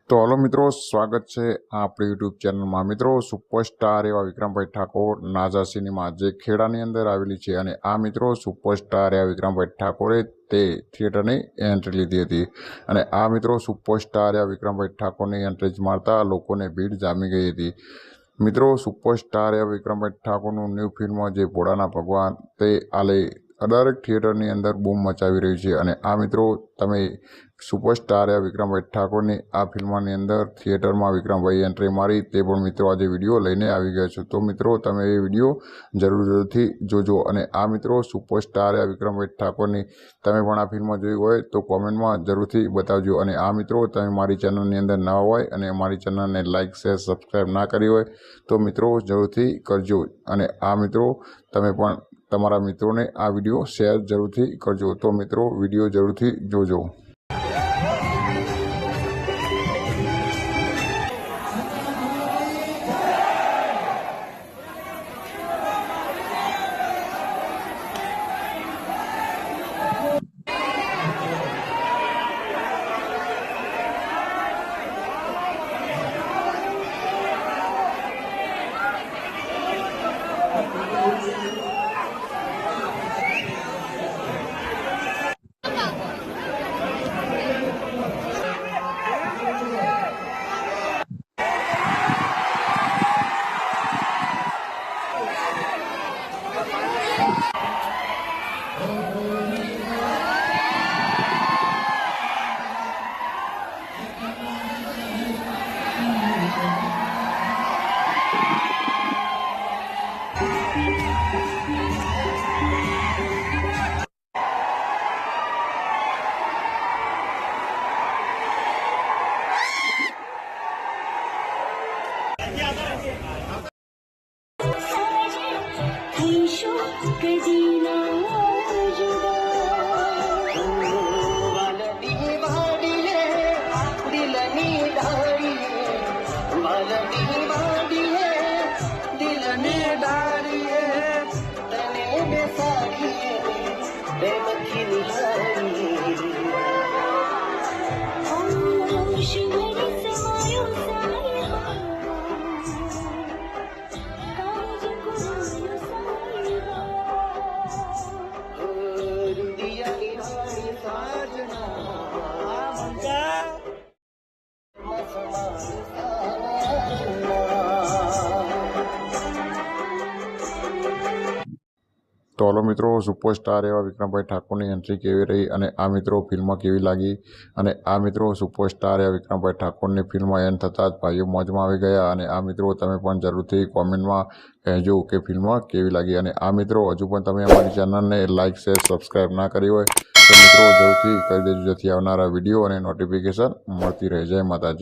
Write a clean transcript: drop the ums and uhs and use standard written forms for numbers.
તો હલો મિત્રો, સ્વાગત છે આપણી યુટ્યુબ ચેનલમાં। મિત્રો, સુપરસ્ટાર એવા વિક્રમભાઈ ઠાકોર નાઝા સિનેમા જે ખેડાની અંદર આવેલી છે, અને આ મિત્રો સુપરસ્ટાર એવા વિક્રમભાઈ ઠાકોરે તે થિયેટરની એન્ટ્રી લીધી હતી। અને આ મિત્રો સુપરસ્ટાર એવા વિક્રમભાઈ ઠાકોરની એન્ટ્રી મારતા લોકોને ભીડ જામી ગઈ હતી। મિત્રો, સુપરસ્ટાર એવા વિક્રમભાઈ ઠાકોરનું ન્યૂ ફિલ્મ જે ભોળાના ભગવાન તે આલે દરેક થિયેટરની અંદર બૂમ મચાવી રહ્યું છે। અને આ મિત્રો તમે સુપરસ્ટાર એવા વિક્રમભાઈ ઠાકોરની આ ફિલ્મની અંદર થિયેટરમાં વિક્રમભાઈ એન્ટ્રી મારી તે પણ મિત્રો આજે વિડીયો લઈને આવી ગયા છું। તો મિત્રો તમે એ વિડીયો જરૂરથી જોજો। અને આ મિત્રો સુપરસ્ટાર એવા વિક્રમભાઈ ઠાકોરની તમે પણ આ ફિલ્મ જોઈ હોય તો કોમેન્ટમાં જરૂરથી બતાવજો। અને આ મિત્રો તમે મારી ચેનલની અંદર નવા હોય અને મારી ચેનલને લાઇક શેર સબસ્ક્રાઈબ ના કરી હોય તો મિત્રો જરૂરથી કરજો। અને આ મિત્રો તમે પણ તમારા મિત્રોને આ વિડીયો શેર જરૂરથી કરજો। તો મિત્રો વિડીયો જરૂરથી જોજો। તો હલો મિત્રો, સુપરસ્ટાર એવા વિક્રમભાઈ ઠાકોરની એન્ટ્રી કેવી રહી અને આ મિત્રો ફિલ્મ કેવી લાગી? અને આ મિત્રો સુપરસ્ટાર એવા વિક્રમભાઈ ઠાકોરની ફિલ્મ એન્ડ થતાં જ ભાઈઓ મોજમાં આવી ગયા। અને આ મિત્રો તમે પણ જરૂરથી કોમેન્ટમાં કહેજો કે ફિલ્મ કેવી લાગી। અને આ મિત્રો હજુ પણ તમે અમારી ચેનલને લાઇક શેર સબસ્ક્રાઈબ ના કરી હોય તો મિત્રો જરૂરથી કરી દેજો, જેથી આવનારા વિડીયો અને નોટિફિકેશન મળતી રહે। જય માતાજી।